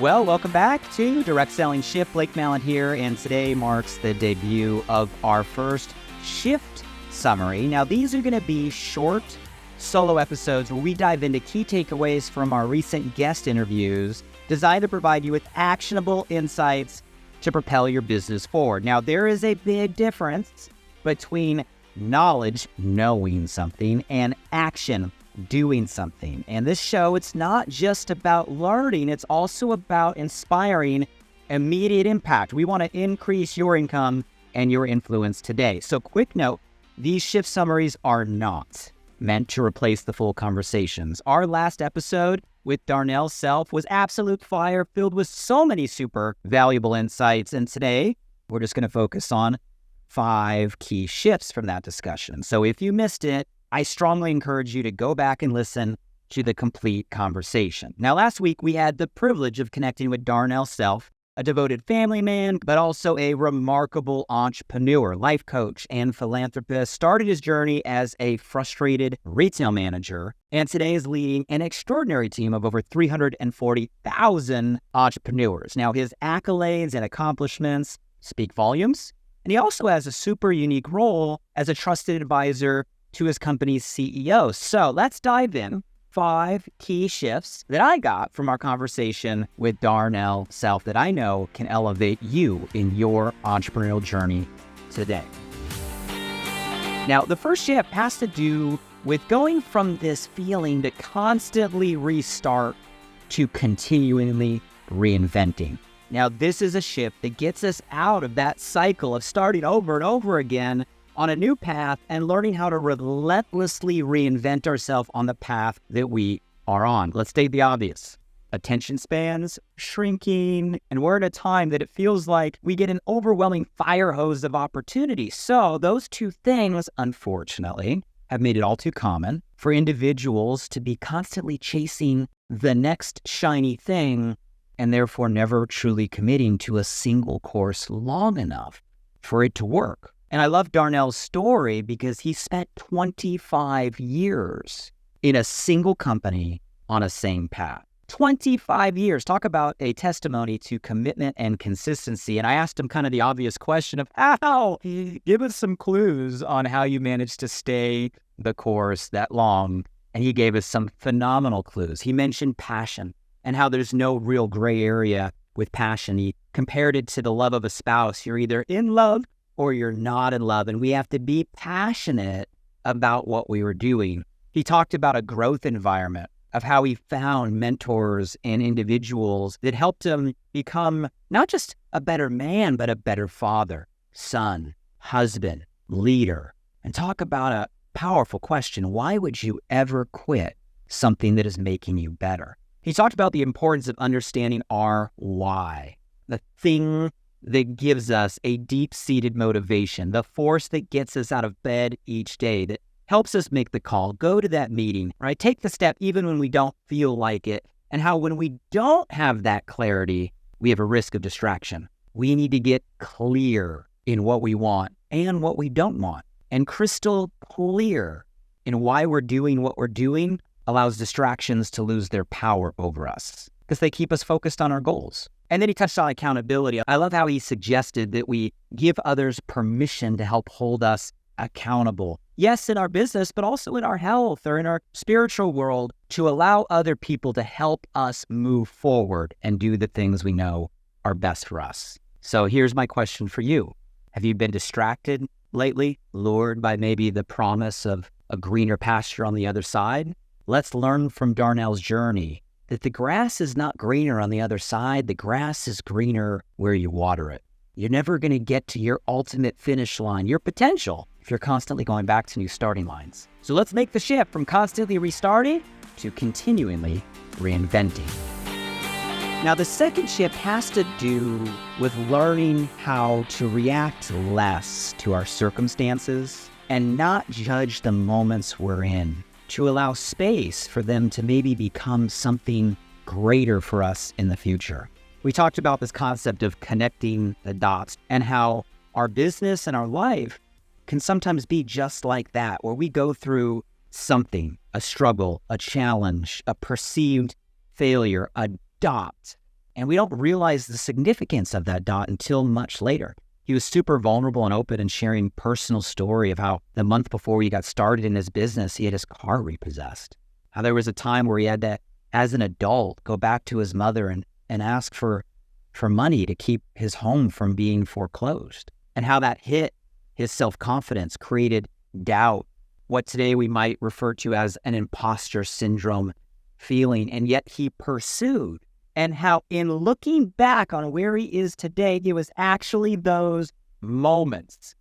Well, welcome back to Direct Selling Shift. Blake Mallen here, and today marks the debut of our first Shift Summary. Now, these are going to be short solo episodes where we dive into key takeaways from our recent guest interviews designed to provide you with actionable insights to propel your business forward. Now, there is a big difference between knowledge, knowing something, and action, doing something. And this show, it's not just about learning, it's also about inspiring immediate impact. We want to increase your income and your influence today. So quick note, these shift summaries are not meant to replace the full conversations. Our last episode with Darnell Self was absolute fire, filled with so many super valuable insights. And today, we're just going to focus on 5 key shifts from that discussion. So if you missed it, I strongly encourage you to go back and listen to the complete conversation. Now, last week, we had the privilege of connecting with Darnell Self, a devoted family man, but also a remarkable entrepreneur, life coach, and philanthropist. Started his journey as a frustrated retail manager, and today is leading an extraordinary team of over 340,000 entrepreneurs. Now, his accolades and accomplishments speak volumes, and he also has a super unique role as a trusted advisor to his company's CEO. So let's dive in. 5 key shifts that I got from our conversation with Darnell Self that I know can elevate you in your entrepreneurial journey today. Now, the first shift has to do with going from this feeling to constantly restart to continually reinventing. Now, this is a shift that gets us out of that cycle of starting over and over again on a new path and learning how to relentlessly reinvent ourselves on the path that we are on. Let's state the obvious. Attention spans shrinking, and we're at a time that it feels like we get an overwhelming fire hose of opportunity. So those two things, unfortunately, have made it all too common for individuals to be constantly chasing the next shiny thing and therefore never truly committing to a single course long enough for it to work. And I love Darnell's story because he spent 25 years in a single company on a same path. 25 years. Talk about a testimony to commitment and consistency. And I asked him kind of the obvious question of how? Give us some clues on how you managed to stay the course that long. And he gave us some phenomenal clues. He mentioned passion and how there's no real gray area with passion. He compared it to the love of a spouse. You're either in love or you're not in love, and we have to be passionate about what we were doing. He talked about a growth environment, of how he found mentors and individuals that helped him become not just a better man, but a better father, son, husband, leader. And talk about a powerful question. Why would you ever quit something that is making you better? He talked about the importance of understanding our why, the thing that gives us a deep-seated motivation, the force that gets us out of bed each day, that helps us make the call, go to that meeting, right? Take the step even when we don't feel like it, and how when we don't have that clarity, we have a risk of distraction. We need to get clear in what we want and what we don't want, and crystal clear in why we're doing what we're doing allows distractions to lose their power over us because they keep us focused on our goals. And then he touched on accountability. I love how he suggested that we give others permission to help hold us accountable. Yes, in our business, but also in our health or in our spiritual world, to allow other people to help us move forward and do the things we know are best for us. So here's my question for you. Have you been distracted lately, lured by maybe the promise of a greener pasture on the other side? Let's learn from Darnell's journey that the grass is not greener on the other side. The grass is greener where you water it. You're never going to get to your ultimate finish line, your potential, if you're constantly going back to new starting lines. So let's make the shift from constantly restarting to continually reinventing. Now, the second shift has to do with learning how to react less to our circumstances and not judge the moments we're in, to allow space for them to maybe become something greater for us in the future. We talked about this concept of connecting the dots and how our business and our life can sometimes be just like that, where we go through something, a struggle, a challenge, a perceived failure, a dot, And we don't realize the significance of that dot until much later. He was super vulnerable and open and sharing personal story of how the month before he got started in his business, he had his car repossessed. How there was a time where he had to, as an adult, go back to his mother and ask for money to keep his home from being foreclosed. And how that hit his self-confidence, created doubt, what today we might refer to as an imposter syndrome feeling. And yet he pursued. And how in looking back on where he is today, it was actually those moments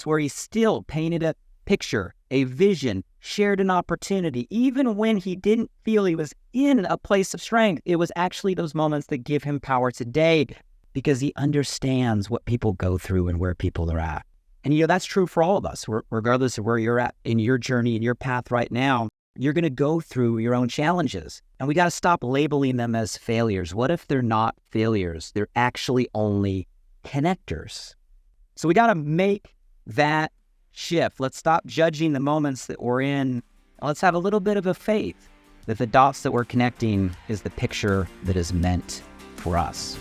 where he still painted a picture, a vision, shared an opportunity. Even when he didn't feel he was in a place of strength, it was actually those moments that give him power today because he understands what people go through and where people are at. And that's true for all of us, regardless of where you're at in your journey, in your path right now. You're going to go through your own challenges, and we got to stop labeling them as failures. What if they're not failures? They're actually only connectors. So we got to make that shift. Let's stop judging the moments that we're in. Let's have a little bit of a faith that the dots that we're connecting is the picture that is meant for us.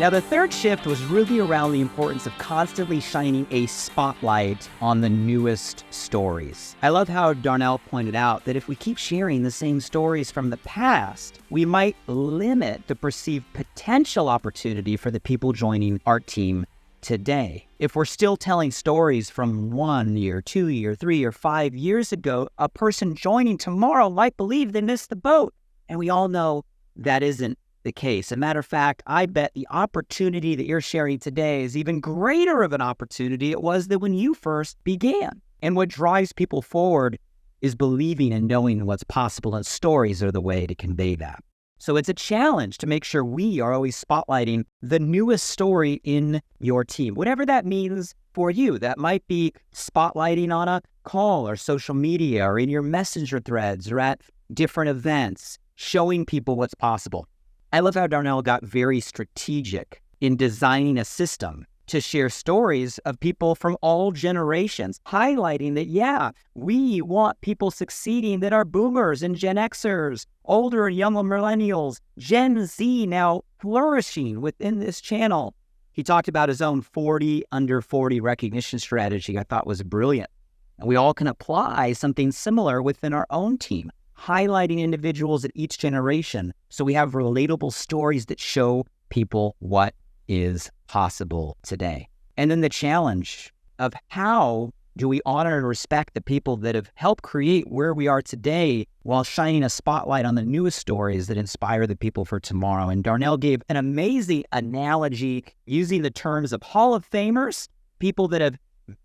Now, the third shift was really around the importance of constantly shining a spotlight on the newest stories. I love how Darnell pointed out that if we keep sharing the same stories from the past, we might limit the perceived potential opportunity for the people joining our team today. If we're still telling stories from 1 year, 2 year, 3 or 5 years ago, a person joining tomorrow might believe they missed the boat. And we all know that isn't the case. As a matter of fact, I bet the opportunity that you're sharing today is even greater of an opportunity it was than when you first began. And what drives people forward is believing and knowing what's possible, and stories are the way to convey that. So it's a challenge to make sure we are always spotlighting the newest story in your team, whatever that means for you. That might be spotlighting on a call or social media or in your messenger threads or at different events, showing people what's possible. I love how Darnell got very strategic in designing a system to share stories of people from all generations, highlighting that, we want people succeeding that are boomers and Gen Xers, older and younger millennials, Gen Z now flourishing within this channel. He talked about his own 40 under 40 recognition strategy I thought was brilliant. And we all can apply something similar within our own team, highlighting individuals at each generation so we have relatable stories that show people what is possible today. And then the challenge of how do we honor and respect the people that have helped create where we are today while shining a spotlight on the newest stories that inspire the people for tomorrow. And Darnell gave an amazing analogy using the terms of Hall of Famers, people that have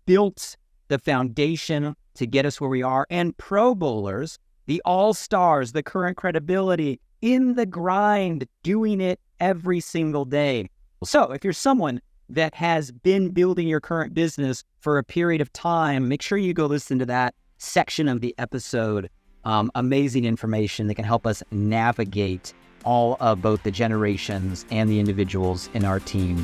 built the foundation to get us where we are, and Pro Bowlers, the all-stars, the current credibility, in the grind, doing it every single day. So if you're someone that has been building your current business for a period of time, make sure you go listen to that section of the episode. Amazing information that can help us navigate all of both the generations and the individuals in our team.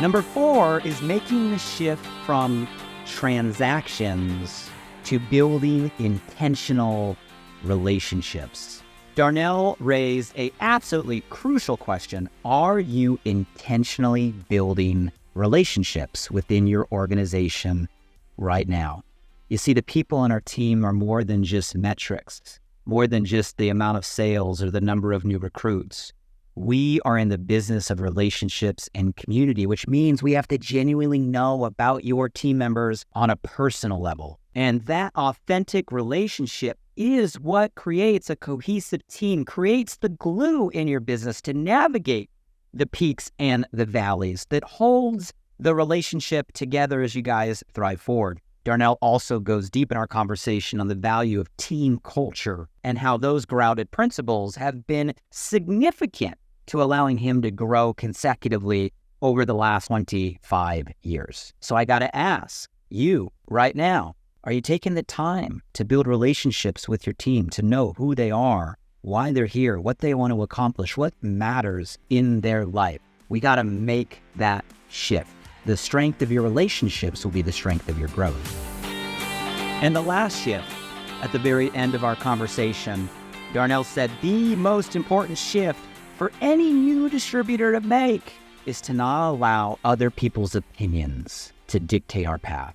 Number 4 is making the shift from transactions to building intentional relationships. Darnell raised an absolutely crucial question. Are you intentionally building relationships within your organization right now? You see, the people on our team are more than just metrics, more than just the amount of sales or the number of new recruits. We are in the business of relationships and community, which means we have to genuinely know about your team members on a personal level. And that authentic relationship is what creates a cohesive team, creates the glue in your business to navigate the peaks and the valleys, that holds the relationship together as you guys thrive forward. Darnell also goes deep in our conversation on the value of team culture and how those grounded principles have been significant to allowing him to grow consecutively over the last 25 years. So I got to ask you right now, are you taking the time to build relationships with your team, to know who they are, why they're here, what they want to accomplish, what matters in their life? We got to make that shift. The strength of your relationships will be the strength of your growth. And the last shift at the very end of our conversation Darnell said the most important shift for any new distributor to make is to not allow other people's opinions to dictate our path.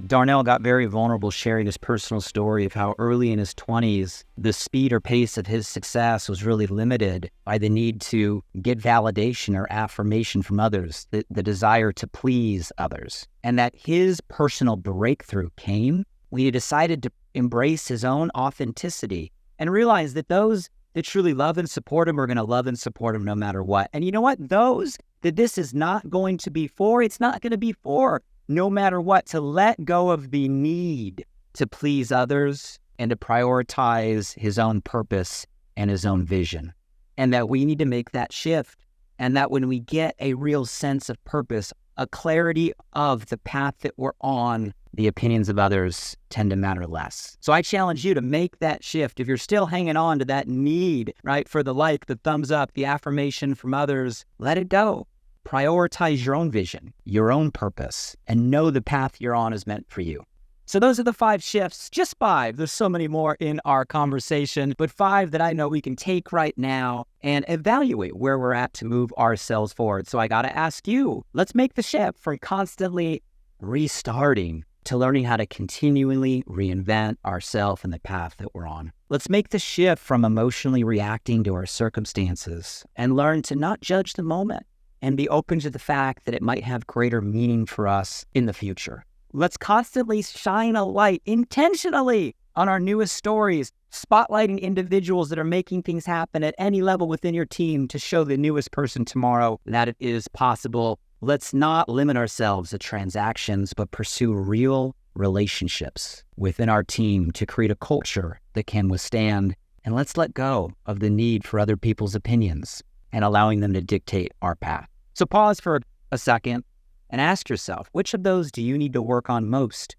Darnell got very vulnerable sharing his personal story of how early in his 20s, the speed or pace of his success was really limited by the need to get validation or affirmation from others, the desire to please others. And that his personal breakthrough came when he decided to embrace his own authenticity and realize that those that truly love and support him are going to love and support him no matter what. And you know what? Those that this is not going to be for, it's not going to be for no matter what, to let go of the need to please others and to prioritize his own purpose and his own vision. And that we need to make that shift. And that when we get a real sense of purpose, a clarity of the path that we're on, the opinions of others tend to matter less. So I challenge you to make that shift. If you're still hanging on to that need, right, for the like, the thumbs up, the affirmation from others, let it go. Prioritize your own vision, your own purpose, and know the path you're on is meant for you. So those are the 5 shifts, just 5. There's so many more in our conversation, but 5 that I know we can take right now and evaluate where we're at to move ourselves forward. So I got to ask you, let's make the shift from constantly restarting to learning how to continually reinvent ourselves and the path that we're on. Let's make the shift from emotionally reacting to our circumstances and learn to not judge the moment and be open to the fact that it might have greater meaning for us in the future. Let's constantly shine a light intentionally on our newest stories, spotlighting individuals that are making things happen at any level within your team to show the newest person tomorrow that it is possible. Let's not limit ourselves to transactions, but pursue real relationships within our team to create a culture that can withstand. And let's let go of the need for other people's opinions and allowing them to dictate our path. So pause for a second and ask yourself, which of those do you need to work on most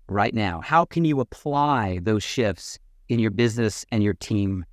right now? How can you apply those shifts in your business and your team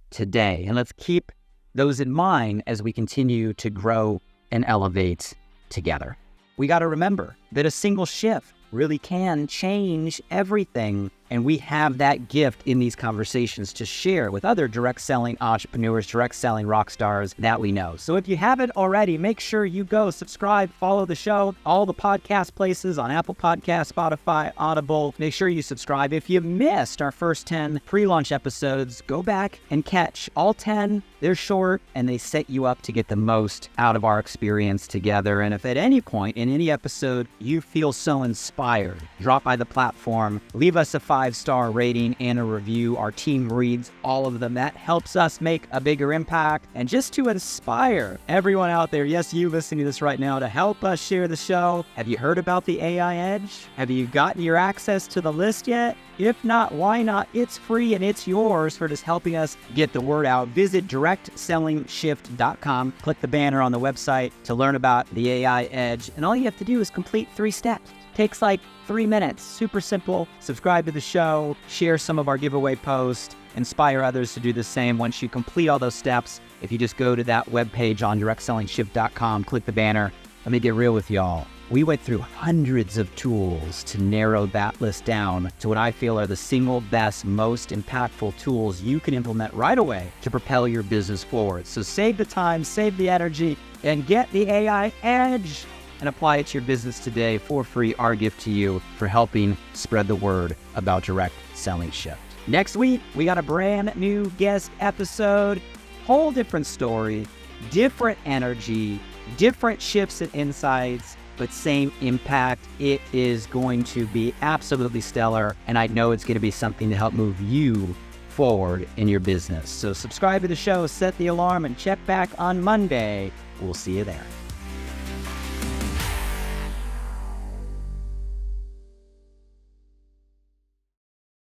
today? And let's keep those in mind as we continue to grow and elevate together. We got to remember that a single shift really can change everything. And we have that gift in these conversations to share with other direct selling entrepreneurs, direct selling rock stars that we know. So if you haven't already, make sure you go subscribe, follow the show, all the podcast places on Apple Podcasts, Spotify, Audible. Make sure you subscribe. If you missed our first 10 pre-launch episodes, go back and catch all 10. They're short and they set you up to get the most out of our experience together. And if at any point in any episode you feel so inspired, drop by the platform, leave us a 5-star rating and a review. Our team reads all of them. That helps us make a bigger impact. And just to inspire everyone out there, yes, you listening to this right now, to help us share the show. Have you heard about the AI Edge? Have you gotten your access to the list yet? If not, why not? It's free and it's yours for just helping us get the word out. Visit directsellingshift.com. Click the banner on the website to learn about the AI Edge. And all you have to do is complete 3 steps. Takes like 3 minutes. Super simple. Subscribe to the show. Share some of our giveaway posts. Inspire others to do the same. Once you complete all those steps, if you just go to that webpage on directsellingshift.com, click the banner. Let me get real with y'all. We went through hundreds of tools to narrow that list down to what I feel are the single best, most impactful tools you can implement right away to propel your business forward. So save the time, save the energy, and get the AI Edge and apply it to your business today for free. Our gift to you for helping spread the word about Direct Selling Shift. Next week, we got a brand new guest episode, whole different story, different energy, different shifts and insights, but same impact. It is going to be absolutely stellar, and I know it's going to be something to help move you forward in your business. So subscribe to the show, set the alarm, and check back on Monday. We'll see you there.